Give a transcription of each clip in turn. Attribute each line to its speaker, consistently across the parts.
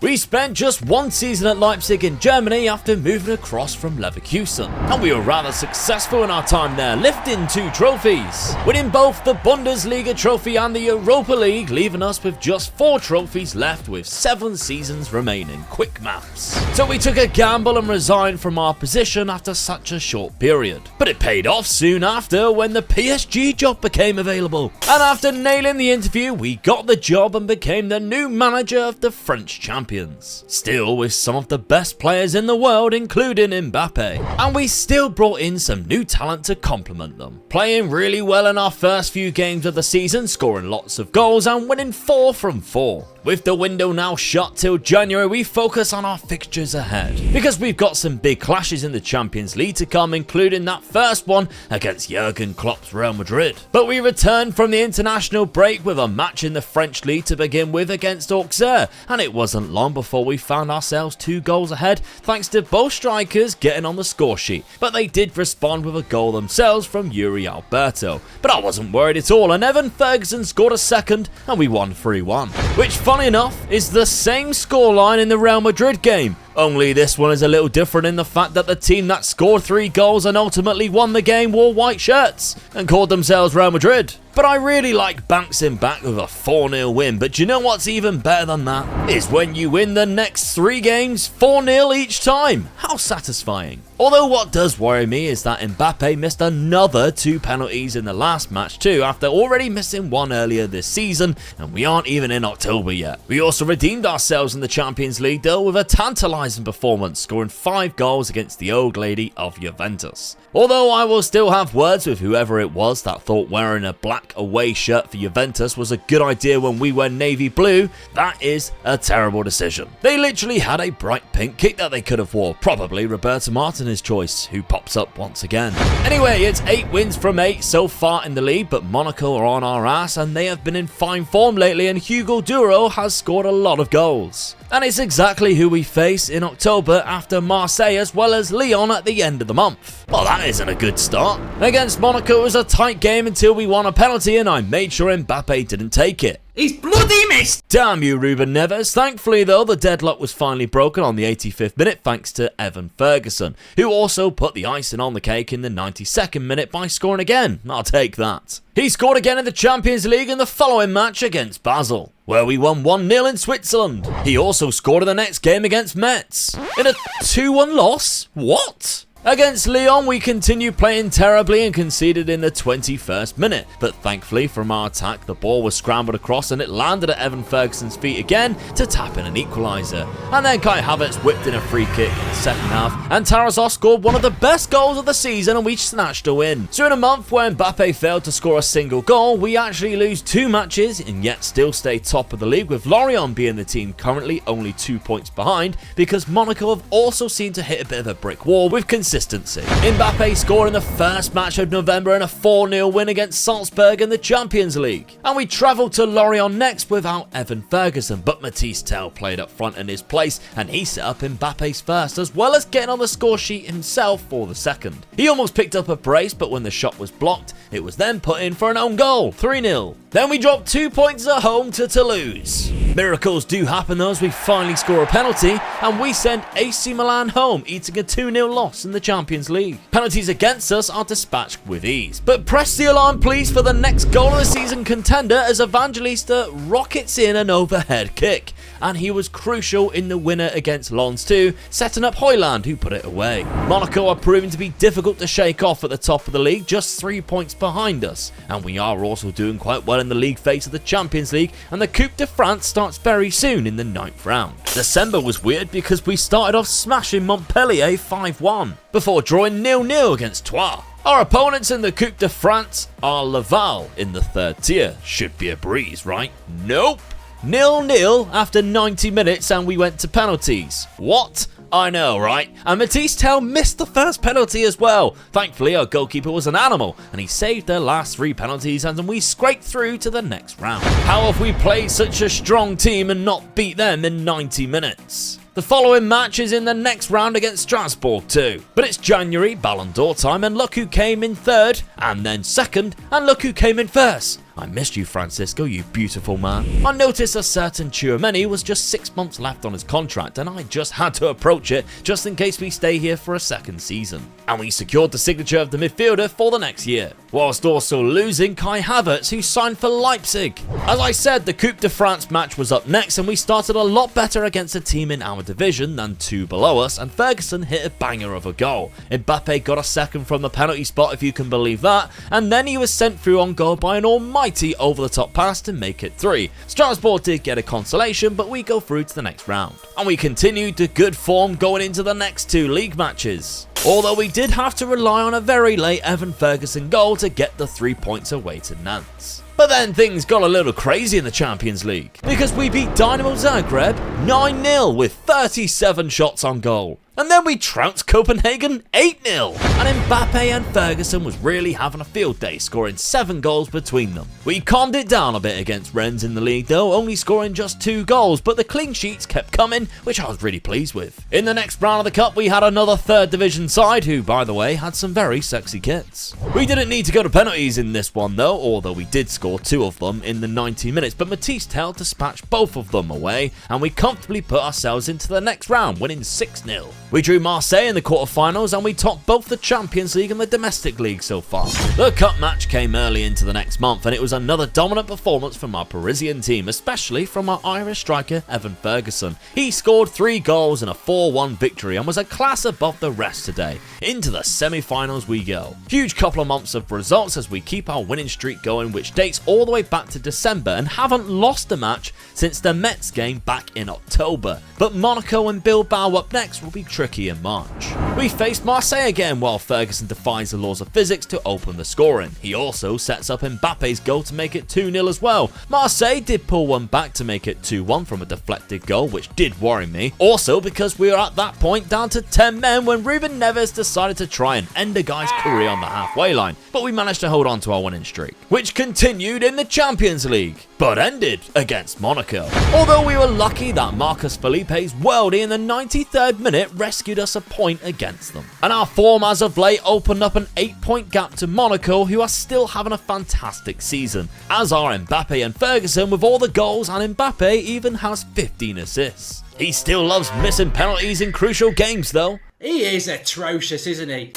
Speaker 1: We spent just one season at Leipzig in Germany after moving across from Leverkusen, and we were rather successful in our time there, lifting 2 trophies, winning both the Bundesliga trophy and the Europa League, leaving us with just 4 trophies left with 7 seasons remaining. Quick maths. So we took a gamble and resigned from our position after such a short period, but it paid off soon after when the PSG job became available, and after nailing the interview we got the job and became the new manager of the French champions. Still with some of the best players in the world, including Mbappe, and we still brought in some new talent to complement them, playing really well in our first few games of the season, scoring lots of goals and winning 4 from 4. With the window now shut till January, we focus on our fixtures ahead, because we've got some big clashes in the Champions League to come, including that first one against Jurgen Klopp's Real Madrid. But we returned from the international break with a match in the French League to begin with against Auxerre, and it wasn't long before we found ourselves 2 goals ahead thanks to both strikers getting on the score sheet, but they did respond with a goal themselves from Yuri Alberto. But I wasn't worried at all, and Evan Ferguson scored a second and we won 3-1, which funny enough is the same scoreline in the Real Madrid game. Only this one is a little different in the fact that the team that scored 3 goals and ultimately won the game wore white shirts and called themselves Real Madrid. But I really like bouncing back with a 4-0 win, but you know what's even better than that? Is when you win the next 3 games 4-0 each time. How satisfying. Although what does worry me is that Mbappe missed another 2 penalties in the last match too, after already missing 1 earlier this season, and we aren't even in October yet. We also redeemed ourselves in the Champions League though with a tantalising performance, scoring 5 goals against the old lady of Juventus. Although I will still have words with whoever it was that thought wearing a black away shirt for Juventus was a good idea when we were navy blue, that is a terrible decision. They literally had a bright pink kit that they could have wore, probably Roberto Martinez's choice, who pops up once again. Anyway, it's 8 wins from 8 so far in the league, but Monaco are on our ass and they have been in fine form lately, and Hugo Duro has scored a lot of goals. And it's exactly who we face in October after Marseille as well as Lyon at the end of the month. Well, that isn't a good start. Against Monaco it was a tight game until we won a penalty and I made sure Mbappe didn't take it.
Speaker 2: He's bloody missed!
Speaker 1: Damn you, Ruben Neves. Thankfully though, the deadlock was finally broken on the 85th minute thanks to Evan Ferguson, who also put the icing on the cake in the 92nd minute by scoring again. I'll take that. He scored again in the Champions League in the following match against Basel, where we won 1-0 in Switzerland. He also scored in the next game against Metz, in a 2-1 loss? What? Against Lyon, we continued playing terribly and conceded in the 21st minute, but thankfully from our attack, the ball was scrambled across and it landed at Evan Ferguson's feet again to tap in an equaliser. And then Kai Havertz whipped in a free kick in the second half, and Tarasov scored one of the best goals of the season and we snatched a win. So in a month where Mbappe failed to score a single goal, we actually lose 2 matches and yet still stay top of the league, with Lorient being the team currently only 2 points behind, because Monaco have also seemed to hit a bit of a brick wall with consistency. Mbappe scored in the first match of November in a 4-0 win against Salzburg in the Champions League. And we travelled to Lorient next without Evan Ferguson, but Matisse Tel played up front in his place and he set up Mbappe's first, as well as getting on the score sheet himself for the second. He almost picked up a brace, but when the shot was blocked, it was then put in for an own goal, 3-0. Then we dropped 2 points at home to Toulouse. Miracles do happen though, as we finally score a penalty and we send AC Milan home, eating a 2-0 loss in the Champions League. Penalties against us are dispatched with ease. But press the alarm please for the next goal of the season contender, as Evangelista rockets in an overhead kick. And he was crucial in the winner against Lens 2, setting up Højlund, who put it away. Monaco are proving to be difficult to shake off at the top of the league, just 3 points behind us. And we are also doing quite well in the league phase of the Champions League, and the Coupe de France starts very soon in the 9th round. December was weird because we started off smashing Montpellier 5-1, before drawing 0-0 against Troyes. Our opponents in the Coupe de France are Laval in the 3rd tier. Should be a breeze, right? Nope. 0-0 after 90 minutes and we went to penalties. What? I know, right? And Matisse Tel missed the first penalty as well. Thankfully, our goalkeeper was an animal and he saved their last 3 penalties, and we scraped through to the next round. How have we played such a strong team and not beat them in 90 minutes? The following match is in the next round against Strasbourg too. But it's January, Ballon d'Or time, and look who came in 3rd, and then 2nd, and look who came in 1st. I missed you, Francisco, you beautiful man. I noticed a certain Tchouaméni was just 6 months left on his contract, and I just had to approach it just in case we stay here for a second season. And we secured the signature of the midfielder for the next year, whilst also losing Kai Havertz, who signed for Leipzig. As I said, the Coupe de France match was up next, and we started a lot better against a team in our division than 2 below us, and Ferguson hit a banger of a goal. Mbappe got a second from the penalty spot, if you can believe that, and then he was sent through on goal by an almighty over-the-top pass to make it 3. Strasbourg did get a consolation, but we go through to the next round. And we continued the good form going into the next 2 league matches, although we did have to rely on a very late Evan Ferguson goal to get the 3 points away to Nantes. But then things got a little crazy in the Champions League, because we beat Dynamo Zagreb 9-0 with 37 shots on goal. And then we trounced Copenhagen 8-0. And Mbappe and Ferguson was really having a field day, scoring 7 goals between them. We calmed it down a bit against Rennes in the league though, only scoring just 2 goals, but the clean sheets kept coming, which I was really pleased with. In the next round of the cup, we had another 3rd division side who, by the way, had some very sexy kits. We didn't need to go to penalties in this one though, although we did score 2 of them in the 90 minutes, but Matisse Tel dispatched both of them away, and we comfortably put ourselves into the next round, winning 6-0. We drew Marseille in the quarterfinals, and we topped both the Champions League and the domestic league so far. The cup match came early into the next month, and it was another dominant performance from our Parisian team, especially from our Irish striker Evan Ferguson. He scored 3 goals in a 4-1 victory and was a class above the rest today. Into the semi-finals we go. Huge couple of months of results as we keep our winning streak going, which dates all the way back to December, and haven't lost a match since the Metz game back in October. But Monaco and Bilbao up next will be tricky in March. We face Marseille again while Ferguson defies the laws of physics to open the scoring. He also sets up Mbappe's goal to make it 2-0 as well. Marseille did pull one back to make it 2-1 from a deflected goal, which did worry me. Also because we were at that point down to 10 men when Ruben Neves decided to try and end the guy's career on the halfway line. But we managed to hold on to our winning streak, which continued in the Champions League, but ended against Monaco. Although we were lucky that Marcus Felipe's worldie in the 93rd minute rescued us a point against them. And our form as of late opened up an 8-point gap to Monaco, who are still having a fantastic season, as are Mbappe and Ferguson with all the goals, and Mbappe even has 15 assists. He still loves missing penalties in crucial games though.
Speaker 2: He is atrocious, isn't he?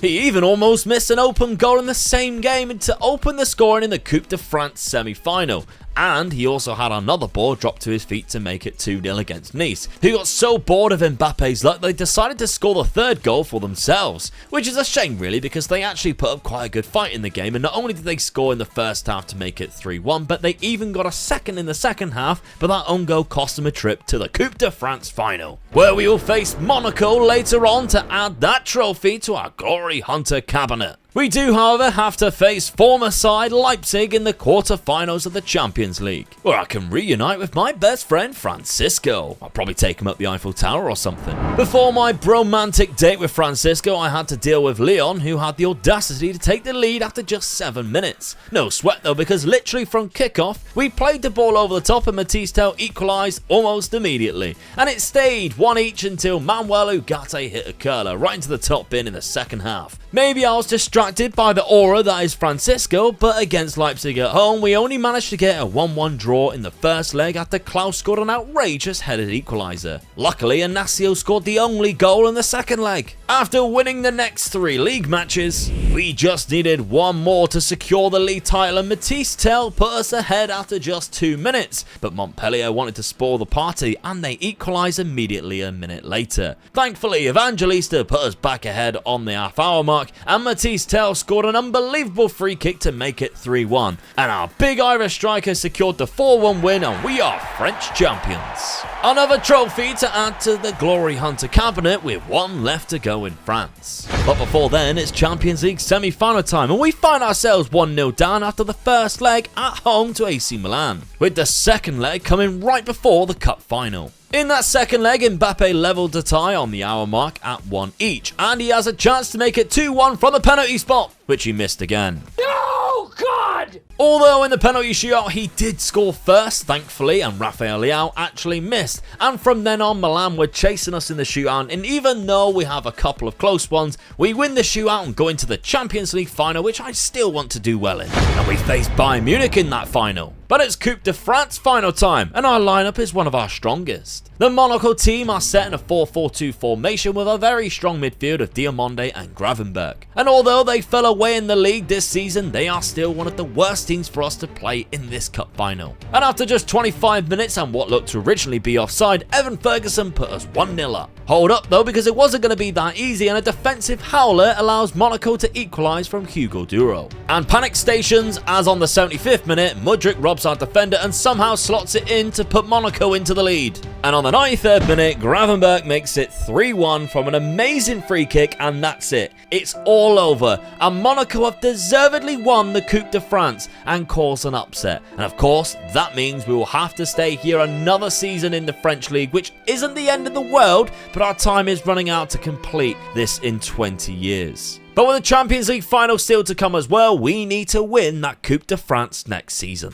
Speaker 1: He even almost missed an open goal in the same game to open the scoring in the Coupe de France semi-final. And he also had another ball dropped to his feet to make it 2-0 against Nice, who got so bored of Mbappe's luck they decided to score the 3rd goal for themselves, which is a shame really, because they actually put up quite a good fight in the game, and not only did they score in the first half to make it 3-1, but they even got a second in the second half, but that own goal cost them a trip to the Coupe de France final, where we will face Monaco later on to add that trophy to our glory hunter cabinet. We do, however, have to face former side Leipzig in the quarter-finals of the Champions League, where I can reunite with my best friend Francisco. I'll probably take him up the Eiffel Tower or something. Before my bromantic date with Francisco, I had to deal with Leon, who had the audacity to take the lead after just 7 minutes. No sweat though, because literally from kickoff, we played the ball over the top and Matisse Tel equalised almost immediately. And it stayed 1 each until Manuel Ugarte hit a curler right into the top bin in the second half. Maybe I was distracted by the aura that is Francisco, but against Leipzig at home, we only managed to get a 1-1 draw in the first leg after Klaus scored an outrageous headed equaliser. Luckily, Inacio scored the only goal in the second leg. After winning the next 3 league matches, we just needed 1 more to secure the league title, and Matisse Tel put us ahead after just 2 minutes, but Montpellier wanted to spoil the party and they equalised immediately a minute later. Thankfully, Evangelista put us back ahead on the half-hour mark, and Matisse Tel scored an unbelievable free kick to make it 3-1, and our big Irish striker secured the 4-1 win, and we are French champions. Another trophy to add to the Glory Hunter cabinet with 1 left to go in France. But before then, it's Champions League semi-final time, and we find ourselves 1-0 down after the first leg at home to AC Milan, with the second leg coming right before the cup final. In that second leg, Mbappe levelled the tie on the hour mark at 1 each, and he has a chance to make it 2-1 from the penalty spot, which he missed again.
Speaker 2: Oh, God!
Speaker 1: Although in the penalty shootout he did score first, thankfully, and Rafael Leao actually missed. And from then on, Milan were chasing us in the shootout, and even though we have a couple of close ones, we win the shootout and go into the Champions League final, which I still want to do well in. And we face Bayern Munich in that final. But it's Coupe de France final time, and our lineup is one of our strongest. The Monaco team are set in a 4-4-2 formation with a very strong midfield of Diomande and Gravenberch. And although they fell away in the league this season, they are still one of the worst teams for us to play in this cup final. And after just 25 minutes and what looked to originally be offside, Evan Ferguson put us 1-0 up. Hold up though, because it wasn't going to be that easy, and a defensive howler allows Monaco to equalise from Hugo Duro. And panic stations, as on the 75th minute, Mudryk robs our defender and somehow slots it in to put Monaco into the lead. And on the 93rd minute, Gravenberch makes it 3-1 from an amazing free kick, and that's it. It's all over, and Monaco have deservedly won the Coupe de France and caused an upset. And of course, that means we will have to stay here another season in the French League, which isn't the end of the world, but our time is running out to complete this in 20 years. But with the Champions League final still to come as well, we need to win that Coupe de France next season.